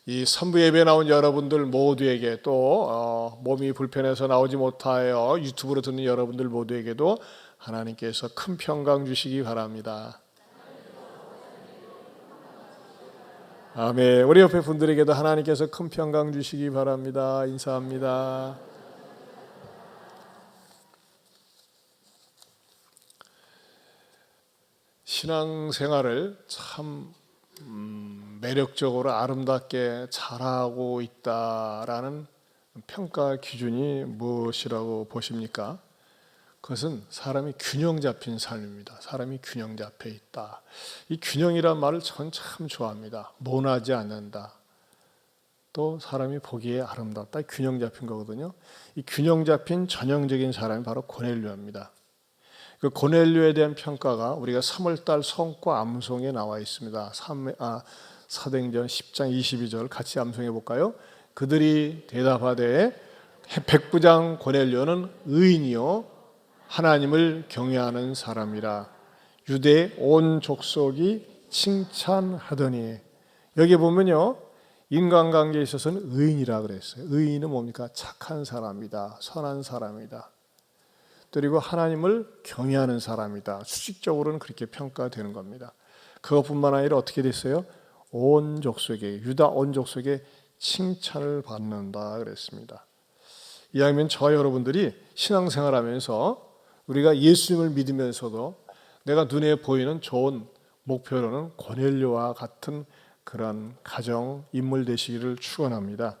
이 선부 예배 나온 여러분들 모두에게 또 몸이 불편해서 나오지 못하여 유튜브로 듣는 여러분들 모두에게도 하나님께서 큰 평강 주시기 바랍니다. 아멘. 우리 옆에 분들에게도 하나님께서 큰 평강 주시기 바랍니다. 인사합니다. 신앙생활을 참 매력적으로 아름답게 잘하고 있다라는 평가 기준이 무엇이라고 보십니까? 그것은 사람이 균형 잡힌 삶입니다. 사람이 균형 잡혀 있다. 이 균형이란 말을 전 참 좋아합니다. 모나지 않는다. 또 사람이 보기에 아름답다. 균형 잡힌 거거든요. 이 균형 잡힌 전형적인 사람이 바로 고넬료입니다. 그 고넬료에 대한 평가가 우리가 3월달 성과 암송에 나와 있습니다. 사도행전 10장 22절 같이 암송해 볼까요? 그들이 대답하되 백부장 고넬료는 의인이요 하나님을 경외하는 사람이라 유대 온 족속이 칭찬하더니, 여기 보면요 인간관계에 있어서는 의인이라 그랬어요. 의인은 뭡니까? 착한 사람이다, 선한 사람이다. 그리고 하나님을 경외하는 사람이다. 수직적으로는 그렇게 평가되는 겁니다. 그것뿐만 아니라 어떻게 됐어요? 온 족속에, 유다 온 족속에 칭찬을 받는다 그랬습니다. 이왕이면 저와 여러분들이 신앙생활하면서 우리가 예수님을 믿으면서도 내가 눈에 보이는 좋은 목표로는 고넬료와 같은 그런 가정 인물 되시기를 축원합니다.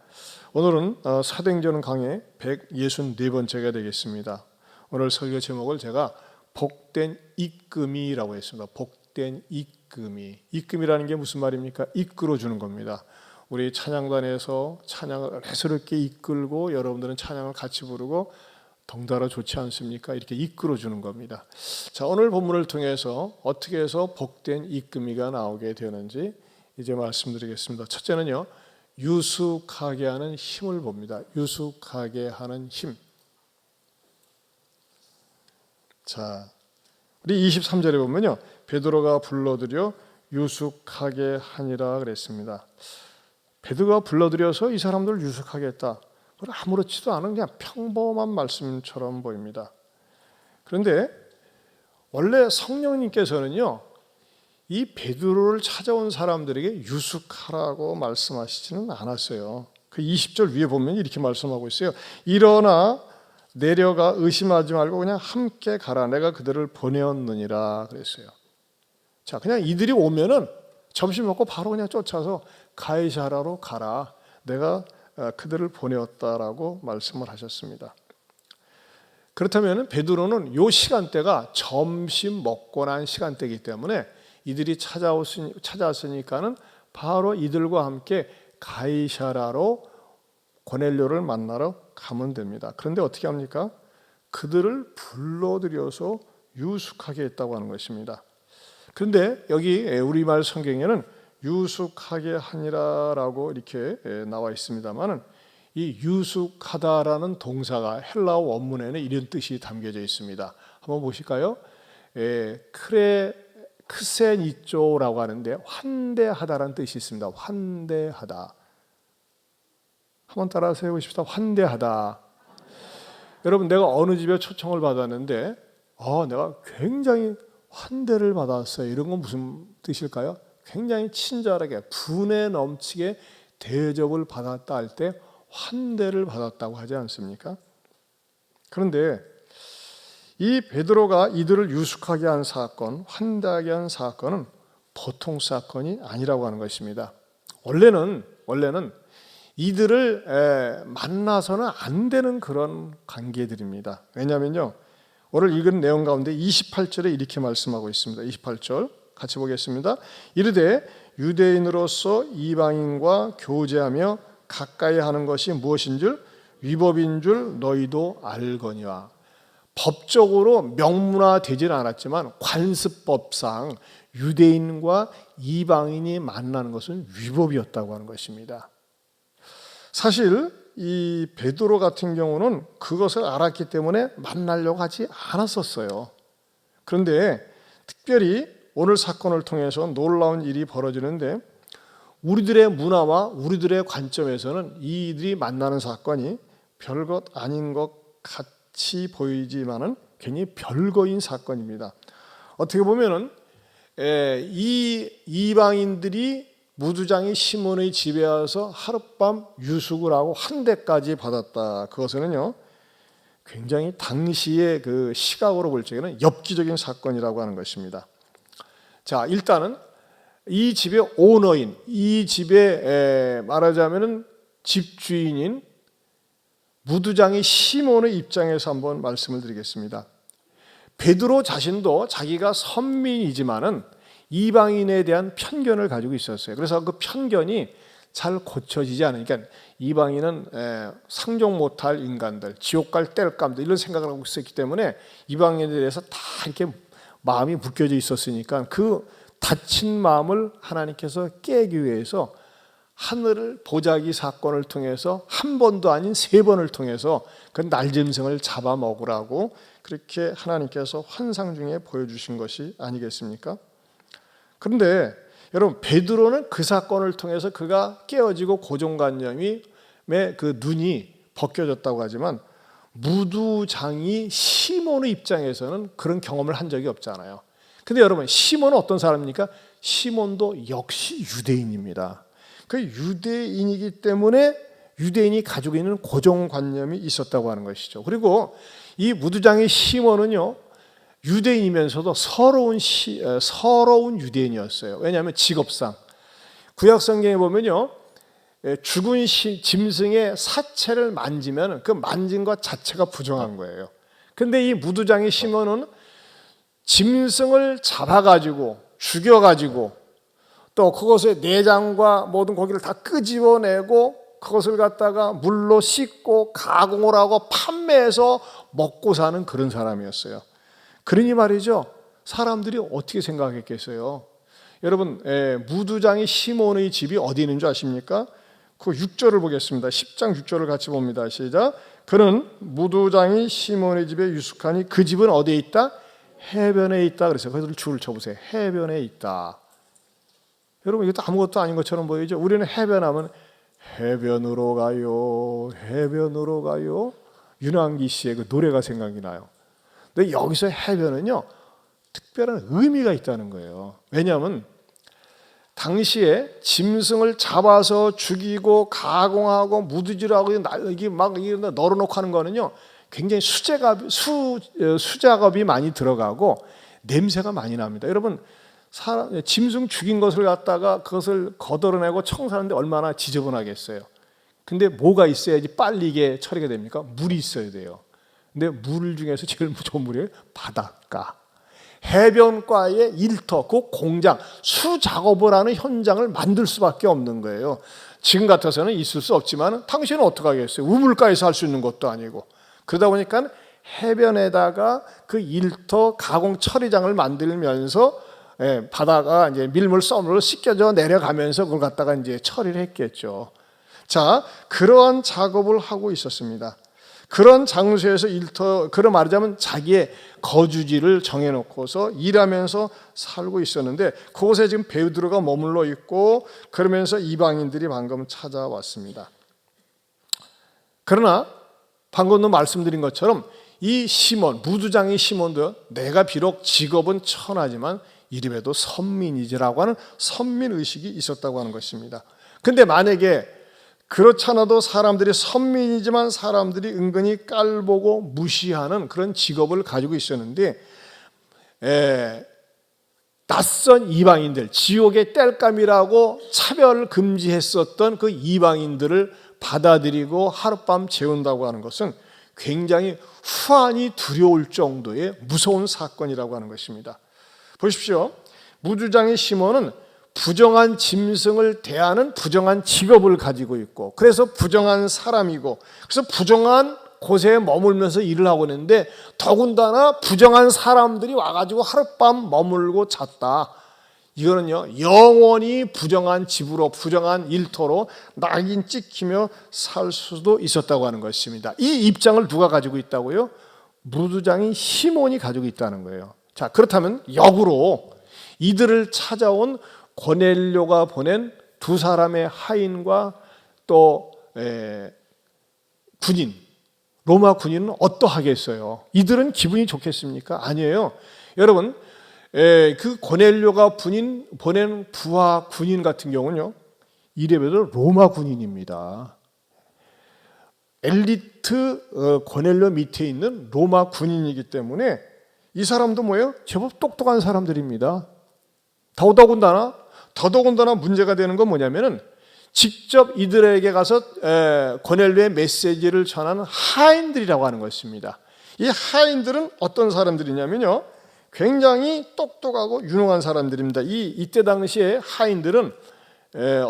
오늘은 사도행전 강의 164번째가 되겠습니다. 오늘 설교 제목을 제가 복된 입금이라고 했습니다. 복된 입금이. 입금이라는 게 무슨 말입니까? 이끌어 주는 겁니다. 우리 찬양단에서 찬양을 애스럽게 이끌고 여러분들은 찬양을 같이 부르고 덩달아 좋지 않습니까? 이렇게 이끌어 주는 겁니다. 자, 오늘 본문을 통해서 어떻게 해서 복된 입금이가 나오게 되는지 이제 말씀드리겠습니다. 첫째는요, 유숙하게 하는 힘을 봅니다. 유숙하게 하는 힘. 자, 우리 23절에 보면요, 베드로가 불러들여 유숙하게 하니라 그랬습니다. 베드로가 불러들여서 이 사람들을 유숙하게 했다. 아무렇지도 않은 그냥 평범한 말씀처럼 보입니다. 그런데 원래 성령님께서는요, 이 베드로를 찾아온 사람들에게 유숙하라고 말씀하시지는 않았어요. 그 20절 위에 보면 이렇게 말씀하고 있어요. 일어나 내려가 의심하지 말고 그냥 함께 가라. 내가 그들을 보내었느니라 그랬어요. 자, 그냥 이들이 오면은 점심 먹고 바로 그냥 쫓아서 가이사라로 가라. 내가 그들을 보내었다라고 말씀을 하셨습니다. 그렇다면 베드로는 이 시간대가 점심 먹고 난 시간대이기 때문에 이들이 찾아왔으니까는 바로 이들과 함께 가이사라로 고넬료를 만나러 가면 됩니다. 그런데 어떻게 합니까? 그들을 불러들여서 유숙하게 했다고 하는 것입니다. 그런데 여기 우리말 성경에는 유숙하게 하니라라고 이렇게 나와 있습니다만은 이 유숙하다라는 동사가 헬라어 원문에는 이런 뜻이 담겨져 있습니다. 한번 보실까요? 크세니쪼라고 하는데 환대하다라는 뜻이 있습니다. 환대하다. 한번 따라서 해보십시다. 환대하다. 여러분, 내가 어느 집에 초청을 받았는데 내가 굉장히 환대를 받았어요. 이런 건 무슨 뜻일까요? 굉장히 친절하게 분에 넘치게 대접을 받았다 할 때 환대를 받았다고 하지 않습니까? 그런데 이 베드로가 이들을 유숙하게 한 사건, 환대하게 한 사건은 보통 사건이 아니라고 하는 것입니다. 원래는 이들을 만나서는 안 되는 그런 관계들입니다. 왜냐하면요, 오늘 읽은 내용 가운데 28절에 이렇게 말씀하고 있습니다. 28절 같이 보겠습니다. 이르되 유대인으로서 이방인과 교제하며 가까이 하는 것이 무엇인 줄 위법인 줄 너희도 알거니와. 법적으로 명문화되지는 않았지만 관습법상 유대인과 이방인이 만나는 것은 위법이었다고 하는 것입니다. 사실 이 베드로 같은 경우는 그것을 알았기 때문에 만나려고 하지 않았었어요. 그런데 특별히 오늘 사건을 통해서 놀라운 일이 벌어지는데, 우리들의 문화와 우리들의 관점에서는 이들이 만나는 사건이 별것 아닌 것 같이 보이지만은 굉장히 별거인 사건입니다. 어떻게 보면은 이 이방인들이 무두장이 시몬의 집에 와서 하룻밤 유숙을 하고 한 대까지 받았다. 그것은요 굉장히 당시의 그 시각으로 볼 적에는 엽기적인 사건이라고 하는 것입니다. 자, 일단은 이 집의 오너인, 이 집의 말하자면은 집주인인 무두장이 시몬의 입장에서 한번 말씀을 드리겠습니다. 베드로 자신도 자기가 선민이지만은 이방인에 대한 편견을 가지고 있었어요. 그래서 그 편견이 잘 고쳐지지 않으니까 이방인은 상종 못할 인간들, 지옥 갈 땔감들 이런 생각을 하고 있었기 때문에 이방인에 대해서 다 이렇게 마음이 묶여져 있었으니까 그 닫힌 마음을 하나님께서 깨기 위해서 하늘을 보자기 사건을 통해서 한 번도 아닌 3번을 통해서 그 날짐승을 잡아먹으라고 그렇게 하나님께서 환상 중에 보여주신 것이 아니겠습니까? 그런데 여러분 베드로는 그 사건을 통해서 그가 깨어지고 고정관념의 그 눈이 벗겨졌다고 하지만 무두장이 시몬의 입장에서는 그런 경험을 한 적이 없잖아요. 근데 여러분 시몬은 어떤 사람입니까? 시몬도 역시 유대인입니다. 그 유대인이기 때문에 유대인이 가지고 있는 고정관념이 있었다고 하는 것이죠. 그리고 이 무두장의 시몬은요 유대인이면서도 서러운 유대인이었어요. 왜냐하면 직업상 구약 성경에 보면요 죽은 짐승의 사체를 만지면 그 만진 것 자체가 부정한 거예요. 근데 이 무두장의 시몬은 짐승을 잡아가지고 죽여가지고 또 그것의 내장과 모든 고기를 다 끄집어내고 그것을 갖다가 물로 씻고 가공을 하고 판매해서 먹고 사는 그런 사람이었어요. 그러니 말이죠 사람들이 어떻게 생각했겠어요? 여러분 무두장이 시몬의 집이 어디 있는 줄 아십니까? 그 6절을 보겠습니다. 10장 6절을 같이 봅니다. 시작. 그는 무두장이 시몬의 집에 유숙하니 그 집은 어디에 있다? 해변에 있다. 그래서 거기서 줄을 쳐보세요. 해변에 있다. 여러분 이것도 아무것도 아닌 것처럼 보이죠? 우리는 해변하면 해변으로 가요, 해변으로 가요. 윤항기 씨의 그 노래가 생각이 나요. 근데 여기서 해변은요 특별한 의미가 있다는 거예요. 왜냐하면 당시에 짐승을 잡아서 죽이고 가공하고 무드질하고 이게 막 널어놓고 하는 거는요 굉장히 수작업이 많이 들어가고 냄새가 많이 납니다. 여러분 짐승 죽인 것을 갖다가 그것을 걷어내고 청소하는데 얼마나 지저분하겠어요. 근데 뭐가 있어야지 빨리 이게 처리가 됩니까? 물이 있어야 돼요. 근데 물 중에서 제일 좋은 물이 바닷가. 해변가의 일터, 그 공장, 수작업을 하는 현장을 만들 수밖에 없는 거예요. 지금 같아서는 있을 수 없지만 당신은 어떻게 하겠어요? 우물가에서 할 수 있는 것도 아니고. 그러다 보니까 해변에다가 그 일터 가공 처리장을 만들면서 바다가 이제 밀물 썸으로 씻겨져 내려가면서 그걸 갖다가 이제 처리를 했겠죠. 자, 그러한 작업을 하고 있었습니다. 그런 장소에서 그런 말하자면 자기의 거주지를 정해놓고서 일하면서 살고 있었는데 그곳에 지금 베드로가 머물러 있고 그러면서 이방인들이 방금 찾아왔습니다. 그러나 방금도 말씀드린 것처럼 이 시몬, 무두장의 시몬도 내가 비록 직업은 천하지만 이름에도 선민이지라고 하는 선민의식이 있었다고 하는 것입니다. 근데 만약에 그렇지 않아도 사람들이 선민이지만 사람들이 은근히 깔보고 무시하는 그런 직업을 가지고 있었는데 낯선 이방인들, 지옥의 땔감이라고 차별 금지했었던 그 이방인들을 받아들이고 하룻밤 재운다고 하는 것은 굉장히 후환이 두려울 정도의 무서운 사건이라고 하는 것입니다. 보십시오. 무두장의 시몬은 부정한 짐승을 대하는 부정한 직업을 가지고 있고 그래서 부정한 사람이고 그래서 부정한 곳에 머물면서 일을 하고 있는데 더군다나 부정한 사람들이 와가지고 하룻밤 머물고 잤다. 이거는요 영원히 부정한 집으로 부정한 일터로 낙인 찍히며 살 수도 있었다고 하는 것입니다. 이 입장을 누가 가지고 있다고요? 무두장이 시몬이 가지고 있다는 거예요. 자, 그렇다면 역으로 이들을 찾아온 고넬료가 보낸 두 사람의 하인과 또 군인, 로마 군인은 어떠하겠어요? 이들은 기분이 좋겠습니까? 아니에요. 여러분, 그 고넬료가 보낸 부하 군인 같은 경우는요, 이래봬도 로마 군인입니다. 엘리트 고넬료 밑에 있는 로마 군인이기 때문에 이 사람도 뭐예요? 제법 똑똑한 사람들입니다. 더더군다나 문제가 되는 건 뭐냐면은 직접 이들에게 가서 고넬료의 메시지를 전하는 하인들이라고 하는 것입니다. 이 하인들은 어떤 사람들이냐면요, 굉장히 똑똑하고 유능한 사람들입니다. 이때 당시에 하인들은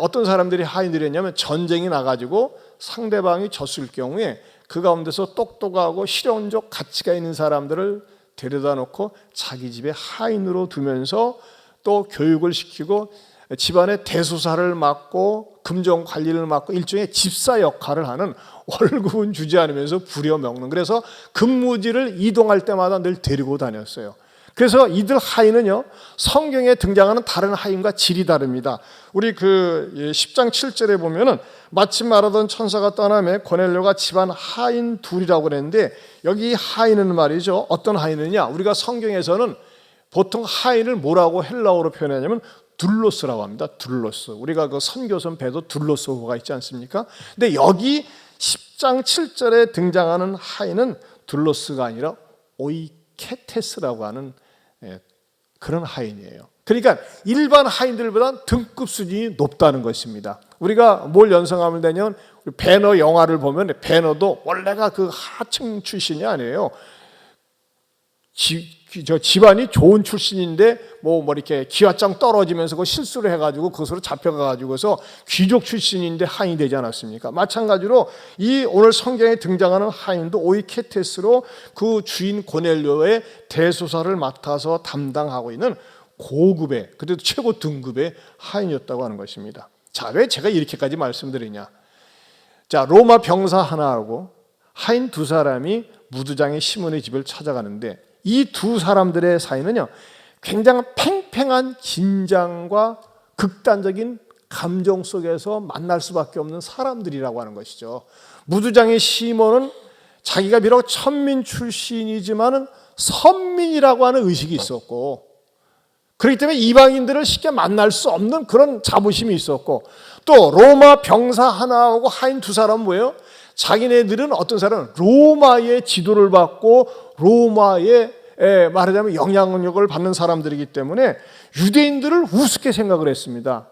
어떤 사람들이 하인들이었냐면 전쟁이 나가지고 상대방이 졌을 경우에 그 가운데서 똑똑하고 실용적 가치가 있는 사람들을 데려다 놓고 자기 집에 하인으로 두면서 또 교육을 시키고 집안의 대소사를 맡고 금전 관리를 맡고 일종의 집사 역할을 하는, 월급은 주지 않으면서 부려먹는, 그래서 근무지를 이동할 때마다 늘 데리고 다녔어요. 그래서 이들 하인은요, 성경에 등장하는 다른 하인과 질이 다릅니다. 우리 그 10장 7절에 보면은 마침 말하던 천사가 떠나매 고넬료가 집안 하인 둘이라고 그랬는데, 여기 하인은 말이죠, 어떤 하인이냐? 우리가 성경에서는 보통 하인을 뭐라고 헬라어로 표현하냐면 둘로스라고 합니다. 둘로스. 우리가 그 선교선 배도 둘로스호가 있지 않습니까? 근데 여기 10장 7절에 등장하는 하인은 둘로스가 아니라 오이케테스라고 하는 그런 하인이에요. 그러니까 일반 하인들보다 등급 수준이 높다는 것입니다. 우리가 뭘 연상하면 되냐면 배너 영화를 보면 배너도 원래가 그 하층 출신이 아니에요. 집안이 좋은 출신인데 뭐 이렇게 기와장 떨어지면서 그 실수를 해가지고 그것으로 잡혀가가지고서 귀족 출신인데 하인이 되지 않았습니까? 마찬가지로 이 오늘 성경에 등장하는 하인도 오이케테스로 그 주인 고넬료의 대소사를 맡아서 담당하고 있는 고급의, 그래도 최고 등급의 하인이었다고 하는 것입니다. 자, 왜 제가 이렇게까지 말씀드리냐? 자, 로마 병사 하나하고 하인 두 사람이 무두장의 시몬의 집을 찾아가는데, 이 두 사람들의 사이는요, 굉장히 팽팽한 긴장과 극단적인 감정 속에서 만날 수밖에 없는 사람들이라고 하는 것이죠. 무두장의 시몬은 자기가 비록 천민 출신이지만은 선민이라고 하는 의식이 있었고, 그렇기 때문에 이방인들을 쉽게 만날 수 없는 그런 자부심이 있었고, 또 로마 병사 하나하고 하인 두 사람은 뭐예요? 자기네들은 어떤 사람은 로마의 지도를 받고 로마의 말하자면 영향력을 받는 사람들이기 때문에 유대인들을 우습게 생각을 했습니다.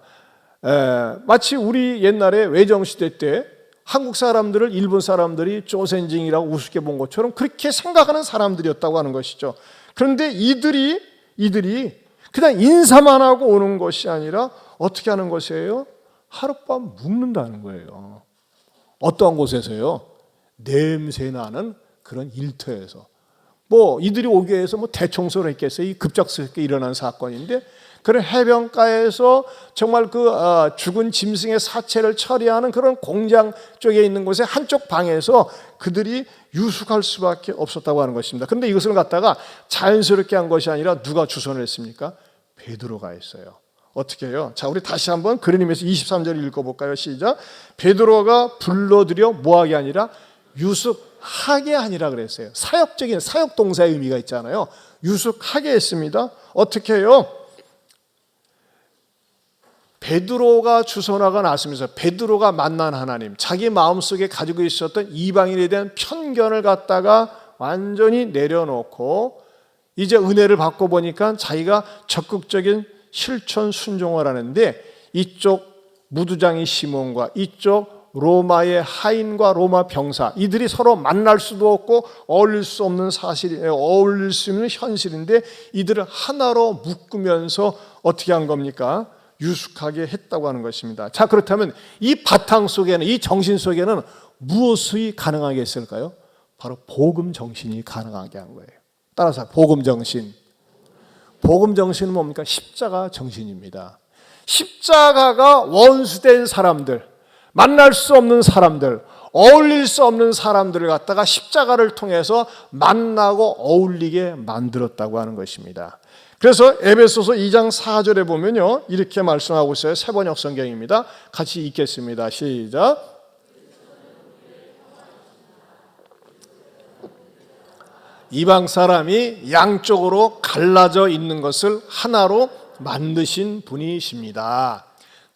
마치 우리 옛날에 외정시대 때 한국 사람들을 일본 사람들이 조센징이라고 우습게 본 것처럼 그렇게 생각하는 사람들이었다고 하는 것이죠. 그런데 이들이 그냥 인사만 하고 오는 것이 아니라 어떻게 하는 것이에요? 하룻밤 묵는다는 거예요. 어떠한 곳에서요? 냄새나는 그런 일터에서. 이들이 오기 위해서 대청소를 했겠어요? 이 급작스럽게 일어난 사건인데, 그런 해변가에서 정말 그 죽은 짐승의 사체를 처리하는 그런 공장 쪽에 있는 곳에 한쪽 방에서 그들이 유숙할 수밖에 없었다고 하는 것입니다. 그런데 이것을 갖다가 자연스럽게 한 것이 아니라 누가 주선을 했습니까? 베드로가 했어요. 어떻게 해요? 자, 우리 다시 한번 그러니면서 23절 읽어볼까요? 시작. 베드로가 불러들여 뭐하게 아니라 유숙하게 하니라 그랬어요. 사역적인, 사역 동사의 의미가 있잖아요. 유숙하게 했습니다. 어떻게 해요? 베드로가 주선화가 났으면서 베드로가 만난 하나님, 자기 마음속에 가지고 있었던 이방인에 대한 편견을 갖다가 완전히 내려놓고 이제 은혜를 받고 보니까 자기가 적극적인 실천 순종을 하는데, 이쪽 무두장의 시몬과 이쪽 로마의 하인과 로마 병사, 이들이 서로 만날 수도 없고 어울릴 수 없는 어울릴 수 있는 현실인데 이들을 하나로 묶으면서 어떻게 한 겁니까? 유숙하게 했다고 하는 것입니다. 자, 그렇다면 이 바탕 속에는, 이 정신 속에는 무엇이 가능하게 했을까요? 바로 복음 정신이 가능하게 한 거예요. 따라서 복음 정신. 복음 정신은 뭡니까? 십자가 정신입니다. 십자가가 원수된 사람들, 만날 수 없는 사람들, 어울릴 수 없는 사람들을 갖다가 십자가를 통해서 만나고 어울리게 만들었다고 하는 것입니다. 그래서 에베소서 2장 4절에 보면요, 이렇게 말씀하고 있어요. 새번역 성경입니다. 같이 읽겠습니다. 시작. 이방 사람이 양쪽으로 갈라져 있는 것을 하나로 만드신 분이십니다.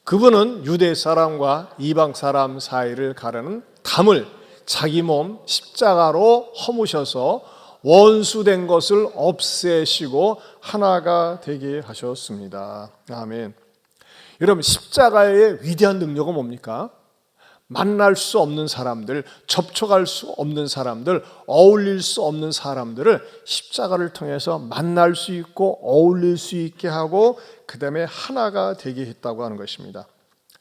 그분은 유대 사람과 이방 사람 사이를 가르는 담을 자기 몸 십자가로 허무셔서 원수된 것을 없애시고 하나가 되게 하셨습니다. 아멘. 여러분, 십자가의 위대한 능력은 뭡니까? 만날 수 없는 사람들, 접촉할 수 없는 사람들, 어울릴 수 없는 사람들을 십자가를 통해서 만날 수 있고 어울릴 수 있게 하고 그 다음에 하나가 되게 했다고 하는 것입니다.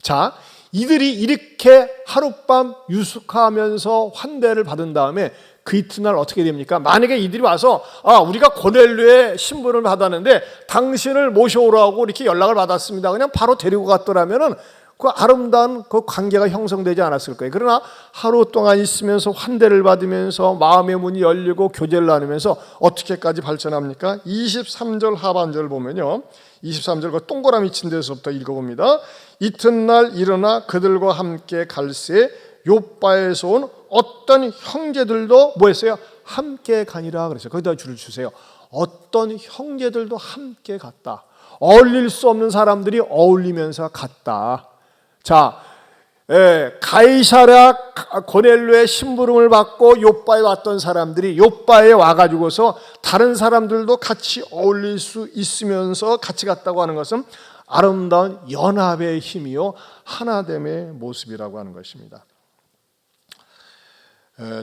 자, 이들이 이렇게 하룻밤 유숙하면서 환대를 받은 다음에 그 이튿날 어떻게 됩니까? 만약에 이들이 와서 우리가 고넬료의 신분을 받았는데 당신을 모셔오라고 이렇게 연락을 받았습니다. 그냥 바로 데리고 갔더라면은 그 아름다운 그 관계가 형성되지 않았을 거예요. 그러나 하루 동안 있으면서 환대를 받으면서 마음의 문이 열리고 교제를 나누면서 어떻게까지 발전합니까? 23절 하반절 보면요, 23절 그 동그라미 친 데서부터 읽어봅니다. 이튿날 일어나 그들과 함께 갈새 요바에서 온 어떤 형제들도 뭐 했어요? 함께 가니라 그랬어요. 거기다 줄을 주세요. 어떤 형제들도 함께 갔다. 어울릴 수 없는 사람들이 어울리면서 갔다. 자, 가이사랴 고넬료의 심부름을 받고 요바에 왔던 사람들이 요바에 와가지고서 다른 사람들도 같이 어울릴 수 있으면서 같이 갔다고 하는 것은 아름다운 연합의 힘이요 하나됨의 모습이라고 하는 것입니다.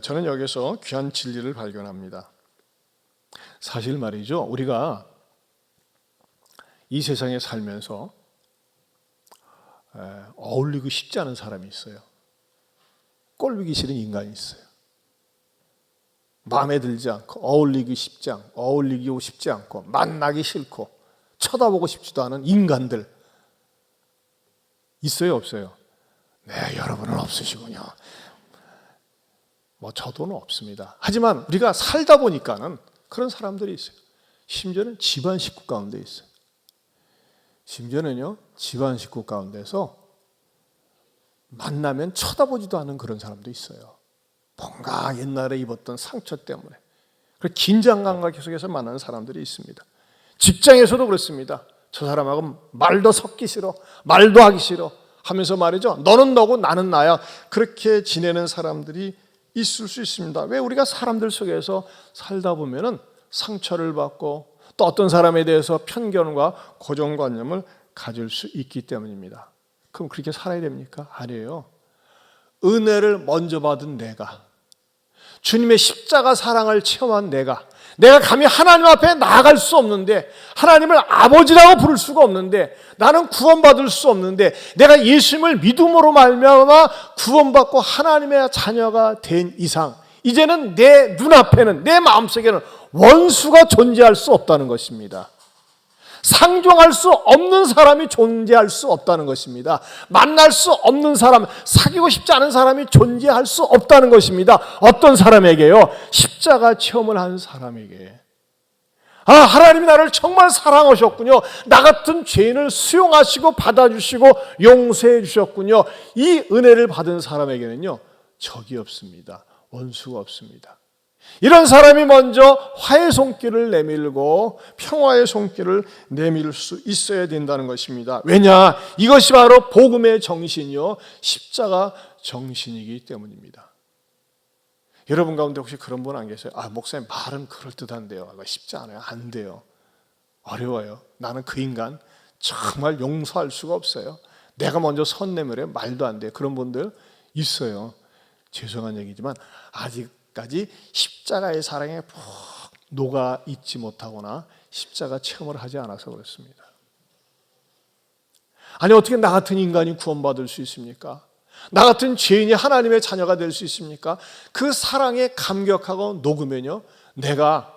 저는 여기서 귀한 진리를 발견합니다. 사실 말이죠, 우리가 이 세상에 살면서 어울리고 싶지 않은 사람이 있어요. 꼴보기 싫은 인간이 있어요. 마음에 들지 않고 어울리기 쉽지 않고 만나기 싫고 쳐다보고 싶지도 않은 인간들 있어요, 없어요? 네, 여러분은 없으시군요. 저도는 없습니다. 하지만 우리가 살다 보니까는 그런 사람들이 있어요. 심지어는 집안 식구 가운데 있어요. 심지어는요, 집안 식구 가운데서 만나면 쳐다보지도 않은 그런 사람도 있어요. 뭔가 옛날에 입었던 상처 때문에 긴장감과 계속해서 만나는 사람들이 있습니다. 직장에서도 그렇습니다. 저 사람하고 말도 섞기 싫어, 말도 하기 싫어 하면서 말이죠, 너는 너고 나는 나야, 그렇게 지내는 사람들이 있을 수 있습니다. 왜? 우리가 사람들 속에서 살다 보면은 상처를 받고 또 어떤 사람에 대해서 편견과 고정관념을 가질 수 있기 때문입니다. 그럼 그렇게 살아야 됩니까? 아니에요. 은혜를 먼저 받은 내가, 주님의 십자가 사랑을 체험한 내가 감히 하나님 앞에 나아갈 수 없는데, 하나님을 아버지라고 부를 수가 없는데, 나는 구원받을 수 없는데, 내가 예수님을 믿음으로 말미암아 구원받고 하나님의 자녀가 된 이상 이제는 내 눈앞에는, 내 마음속에는 원수가 존재할 수 없다는 것입니다. 상종할 수 없는 사람이 존재할 수 없다는 것입니다. 만날 수 없는 사람, 사귀고 싶지 않은 사람이 존재할 수 없다는 것입니다. 어떤 사람에게요? 십자가 체험을 한 사람에게. 하나님이 나를 정말 사랑하셨군요. 나 같은 죄인을 수용하시고 받아주시고 용서해 주셨군요. 이 은혜를 받은 사람에게는요, 적이 없습니다. 원수가 없습니다. 이런 사람이 먼저 화해의 손길을 내밀고 평화의 손길을 내밀 수 있어야 된다는 것입니다. 왜냐? 이것이 바로 복음의 정신이요, 십자가 정신이기 때문입니다. 여러분 가운데 혹시 그런 분 안 계세요? 목사님 말은 그럴듯한데요, 쉽지 않아요. 안 돼요. 어려워요. 나는 그 인간 정말 용서할 수가 없어요. 내가 먼저 선 내밀어요. 말도 안 돼요. 그런 분들 있어요. 죄송한 얘기지만 아직까지 십자가의 사랑에 푹 녹아 있지 못하거나 십자가 체험을 하지 않아서 그렇습니다. 아니, 어떻게 나 같은 인간이 구원받을 수 있습니까? 나 같은 죄인이 하나님의 자녀가 될 수 있습니까? 그 사랑에 감격하고 녹으면요, 내가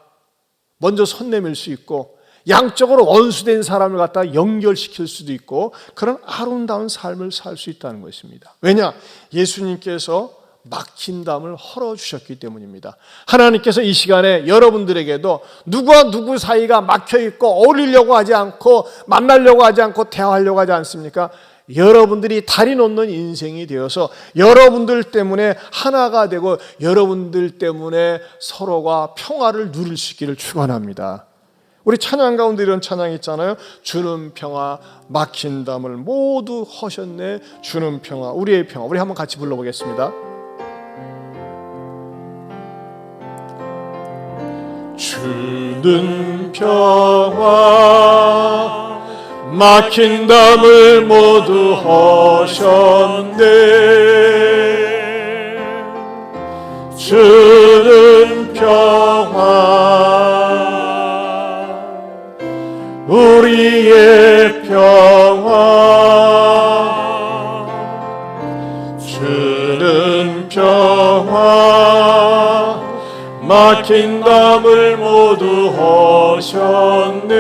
먼저 손 내밀 수 있고 양쪽으로 원수된 사람을 갖다 연결시킬 수도 있고 그런 아름다운 삶을 살 수 있다는 것입니다. 왜냐? 예수님께서 막힌 담을 헐어주셨기 때문입니다. 하나님께서 이 시간에 여러분들에게도 누구와 누구 사이가 막혀있고 어울리려고 하지 않고 만나려고 하지 않고 대화하려고 하지 않습니까? 여러분들이 다리 놓는 인생이 되어서 여러분들 때문에 하나가 되고 여러분들 때문에 서로가 평화를 누릴 수 있기를 축원합니다. 우리 찬양 가운데 이런 찬양이 있잖아요. 주는 평화 막힌 담을 모두 허셨네. 주는 평화 우리의 평화. 우리 한번 같이 불러보겠습니다. 주는 평화 막힌 담을 모두 허셨네. 주는 평화 우리의 평화 주는 평화 막힌 담을 모두 허셨네.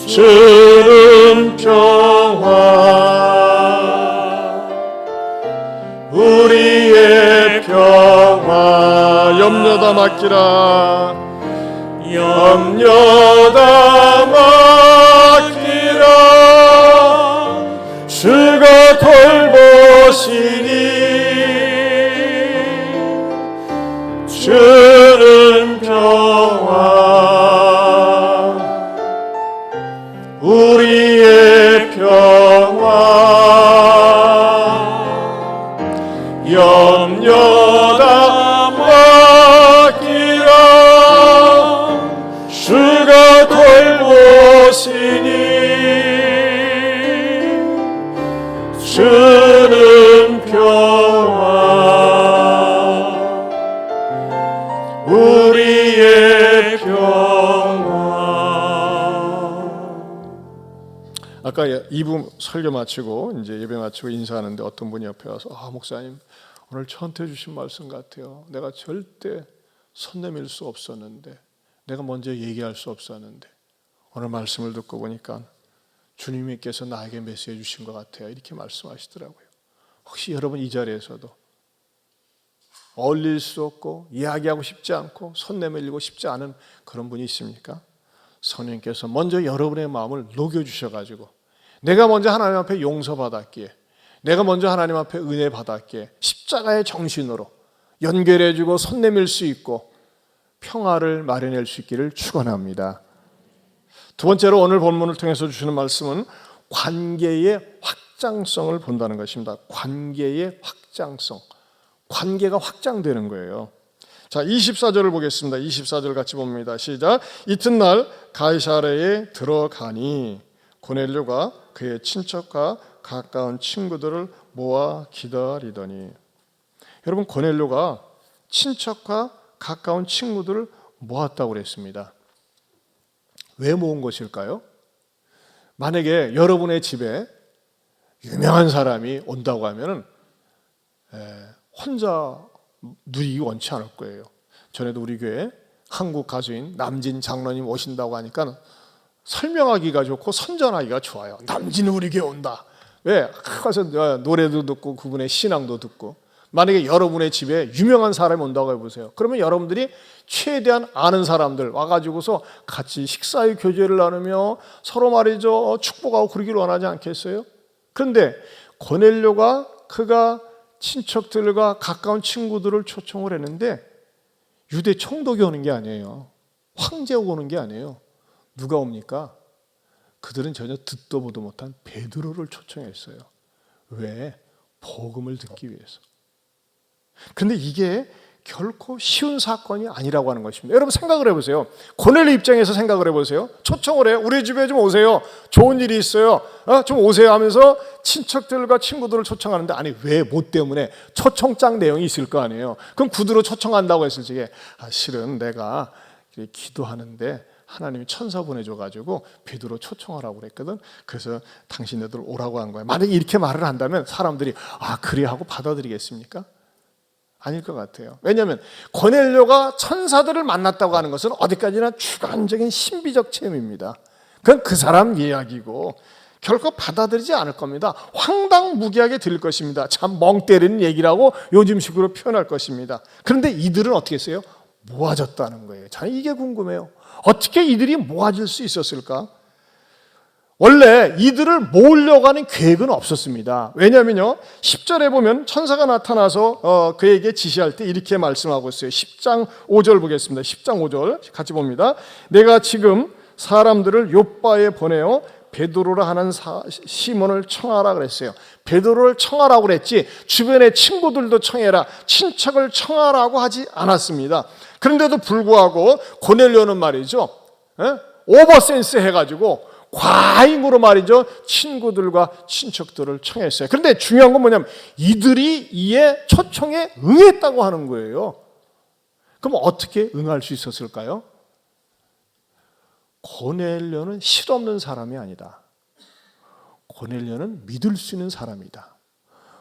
주는 평화 우리의 평화 염려다 맡기라 염려다 맡기라 주가 돌보시니 주는 평화 우리의 평화 염려다 맡기라 주가 돌보시니 주는 평화 우리의 평화. 아까 2부 설교 마치고 이제 예배 마치고 인사하는데 어떤 분이 옆에 와서 목사님 오늘 저한테 주신 말씀 같아요. 내가 절대 손 내밀 수 없었는데 내가 먼저 얘기할 수 없었는데 오늘 말씀을 듣고 보니까 주님께서 나에게 메시지 주신 것 같아요. 이렇게 말씀하시더라고요. 혹시 여러분 이 자리에서도 어울릴 수 없고 이야기하고 싶지 않고 손 내밀고 싶지 않은 그런 분이 있습니까? 성령께서 먼저 여러분의 마음을 녹여주셔가지고 내가 먼저 하나님 앞에 용서받았기에 내가 먼저 하나님 앞에 은혜 받았기에 십자가의 정신으로 연결해주고 손 내밀 수 있고 평화를 마련할 수 있기를 축원합니다. 두 번째로 오늘 본문을 통해서 주시는 말씀은 관계의 확장성을 본다는 것입니다. 관계의 확장성. 관계가 확장되는 거예요. 자, 24절을 보겠습니다. 24절 같이 봅니다. 시작. 이튿날 가이사랴에 들어가니 고넬료가 그의 친척과 가까운 친구들을 모아 기다리더니 여러분 고넬료가 친척과 가까운 친구들을 모았다고 그랬습니다. 왜 모은 것일까요? 만약에 여러분의 집에 유명한 사람이 온다고 하면은 혼자 누리기 원치 않을 거예요. 전에도 우리 교회 한국 가수인 남진 장로님 오신다고 하니까 설명하기가 좋고 선전하기가 좋아요. 남진 우리 교회 온다. 왜? 가서 노래도 듣고 그분의 신앙도 듣고. 만약에 여러분의 집에 유명한 사람이 온다고 해보세요. 그러면 여러분들이 최대한 아는 사람들 와가지고서 같이 식사의 교제를 나누며 서로 말이죠 축복하고 그러기를 원하지 않겠어요? 그런데 고넬료가 그가 친척들과 가까운 친구들을 초청을 했는데 유대 총독이 오는 게 아니에요. 황제가 오는 게 아니에요. 누가 옵니까? 그들은 전혀 듣도 보도 못한 베드로를 초청했어요. 왜? 복음을 듣기 위해서. 그런데 이게 결코 쉬운 사건이 아니라고 하는 것입니다. 여러분 생각을 해보세요. 고넬료 입장에서 생각을 해보세요. 초청을 해요. 우리 집에 좀 오세요. 좋은 일이 있어요. 좀 오세요 하면서 친척들과 친구들을 초청하는데 아니 왜 뭐 때문에 초청장 내용이 있을 거 아니에요. 그럼 구두로 초청한다고 했을 적에 실은 내가 기도하는데 하나님이 천사 보내줘가지고 베드로 초청하라고 그랬거든. 그래서 당신네들 오라고 한 거야. 만약에 이렇게 말을 한다면 사람들이 그래 하고 받아들이겠습니까? 아닐 것 같아요. 왜냐하면 고넬료가 천사들을 만났다고 하는 것은 어디까지나 주관적인 신비적 체험입니다. 그건 그 사람 이야기고 결코 받아들이지 않을 겁니다. 황당무계하게 들릴 것입니다. 참 멍 때리는 얘기라고 요즘식으로 표현할 것입니다. 그런데 이들은 어떻게 했어요? 모아졌다는 거예요. 저는 이게 궁금해요. 어떻게 이들이 모아질 수 있었을까? 원래 이들을 모으려고 하는 계획은 없었습니다. 왜냐하면요, 10절에 보면 천사가 나타나서 그에게 지시할 때 이렇게 말씀하고 있어요. 10장 5절 보겠습니다. 10장 5절 같이 봅니다. 내가 지금 사람들을 요바에 보내어 베드로라 하는 시몬을 청하라 그랬어요. 베드로를 청하라고 그랬지 주변의 친구들도 청해라, 친척을 청하라고 하지 않았습니다. 그런데도 불구하고 고넬료는 말이죠, 오버센스 해가지고 과잉으로 말이죠, 친구들과 친척들을 청했어요. 그런데 중요한 건 뭐냐면 이들이 이에 초청에 응했다고 하는 거예요. 그럼 어떻게 응할 수 있었을까요? 고넬료는 실없는 사람이 아니다. 고넬료는 믿을 수 있는 사람이다.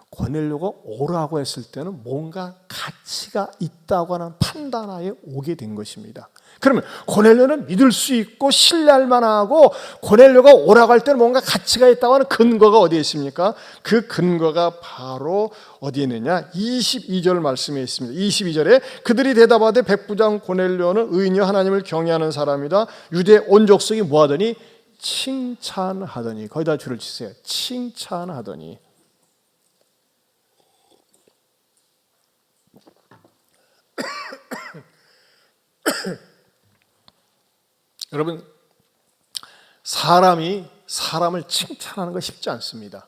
고넬료가 오라고 했을 때는 뭔가 가치가 있다고 하는 판단하에 오게 된 것입니다. 그러면 고넬료는 믿을 수 있고 신뢰할 만하고 고넬료가 오라고 할 때는 뭔가 가치가 있다고 하는 근거가 어디에 있습니까? 그 근거가 바로 어디에 있느냐? 22절 말씀에 있습니다. 22절에 그들이 대답하되 백부장 고넬료는 의인이여 하나님을 경외하는 사람이다. 유대 온 족속이 뭐하더니? 칭찬하더니. 거기다 줄을 치세요. 칭찬하더니. 여러분, 사람이 사람을 칭찬하는 거 쉽지 않습니다.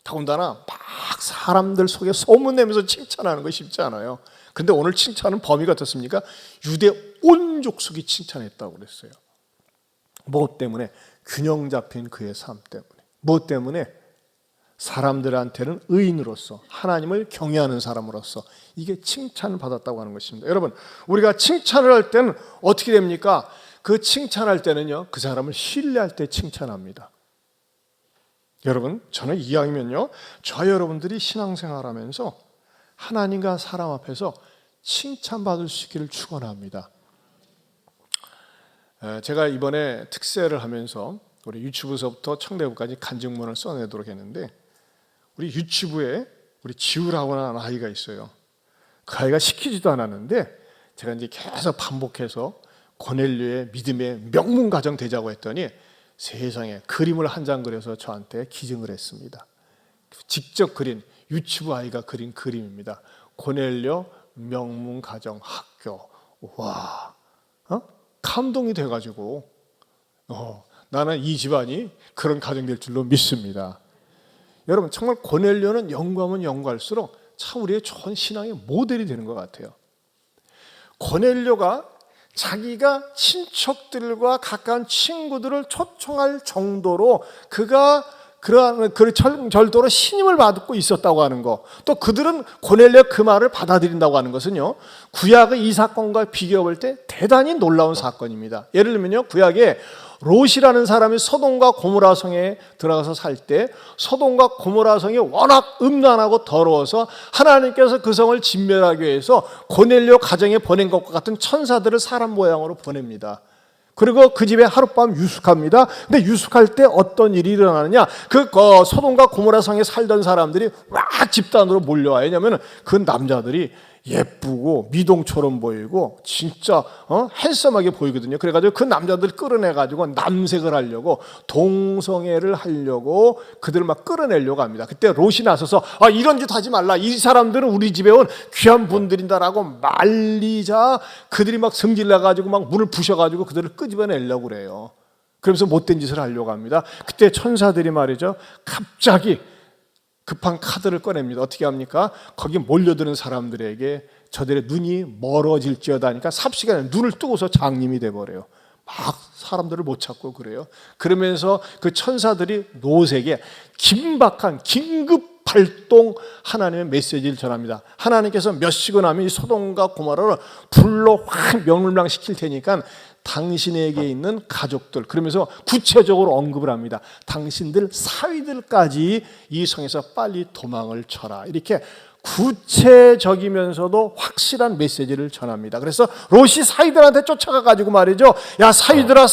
더군다나 막 사람들 속에 소문내면서 칭찬하는 거 쉽지 않아요. 근데 오늘 칭찬은 범위가 어떻습니까? 유대 온 족속이 칭찬했다고 그랬어요. 무엇 때문에? 균형 잡힌 그의 삶 때문에. 무엇 때문에? 사람들한테는 의인으로서 하나님을 경외하는 사람으로서 이게 칭찬을 받았다고 하는 것입니다. 여러분, 우리가 칭찬을 할 때는 어떻게 됩니까? 그 칭찬할 때는요, 그 사람을 신뢰할 때 칭찬합니다. 여러분, 저는 이왕이면요, 저 여러분들이 신앙생활하면서 하나님과 사람 앞에서 칭찬받을 수 있기를 축원합니다. 제가 이번에 특세를 하면서 우리 유치부서부터 청대부까지 간증문을 써내도록 했는데, 우리 유치부에 우리 지우라고 하는 아이가 있어요. 그 아이가 시키지도 않았는데 제가 이제 계속 반복해서 고넬료의 믿음의 명문 가정 되자고 했더니 세상에 그림을 한 장 그려서 저한테 기증을 했습니다. 직접 그린, 유치부 아이가 그린 그림입니다. 고넬료 명문 가정 학교. 와, 감동이 돼가지고 나는 이 집안이 그런 가정 될 줄로 믿습니다. 여러분, 정말 고넬료는 연구하면 연구할수록 참 우리의 좋은 신앙의 모델이 되는 것 같아요. 고넬료가 자기가 친척들과 가까운 친구들을 초청할 정도로 그가 그러한 그 절도로 신임을 받고 있었다고 하는 거, 또 그들은 고넬료 그 말을 받아들인다고 하는 것은요, 구약의 이 사건과 비교해 볼 때 대단히 놀라운 사건입니다. 예를 들면요, 구약에 롯이라는 사람이 소돔과 고모라 성에 들어가서 살 때 소돔과 고모라 성이 워낙 음란하고 더러워서 하나님께서 그 성을 진멸하기 위해서 고넬료 가정에 보낸 것과 같은 천사들을 사람 모양으로 보냅니다. 그리고 그 집에 하룻밤 유숙합니다. 근데 유숙할 때 어떤 일이 일어나느냐, 그 소돔과 고모라 성에 살던 사람들이 막 집단으로 몰려와요. 왜냐하면 그 남자들이 예쁘고 미동처럼 보이고 진짜 핸섬하게 보이거든요. 그래가지고 그 남자들 끌어내가지고 남색을 하려고, 동성애를 하려고 그들을 막 끌어내려고 합니다. 그때 롯이 나서서 이런 짓 하지 말라, 이 사람들은 우리 집에 온 귀한 분들인다라고 말리자 그들이 막 성질나가지고 막 문을 부셔가지고 그들을 끄집어내려고 그래요. 그러면서 못된 짓을 하려고 합니다. 그때 천사들이 말이죠, 갑자기 급한 카드를 꺼냅니다. 어떻게 합니까? 거기 몰려드는 사람들에게 저들의 눈이 멀어질지어다 하니까 삽시간에 눈을 뜨고서 장님이 돼버려요. 막 사람들을 못 찾고 그래요. 그러면서 그 천사들이 롯에게 긴박한 긴급 발동 하나님의 메시지를 전합니다. 하나님께서 몇 시간 하면 이 소돔과 고모라를 불로 확 멸망시킬 테니까 당신에게 있는 가족들, 그러면서 구체적으로 언급을 합니다. 당신들 사위들까지 이 성에서 빨리 도망을 쳐라. 이렇게 구체적이면서도 확실한 메시지를 전합니다. 그래서 롯이 사이들한테 쫓아가 가지고 말이죠. 야, 사이들아,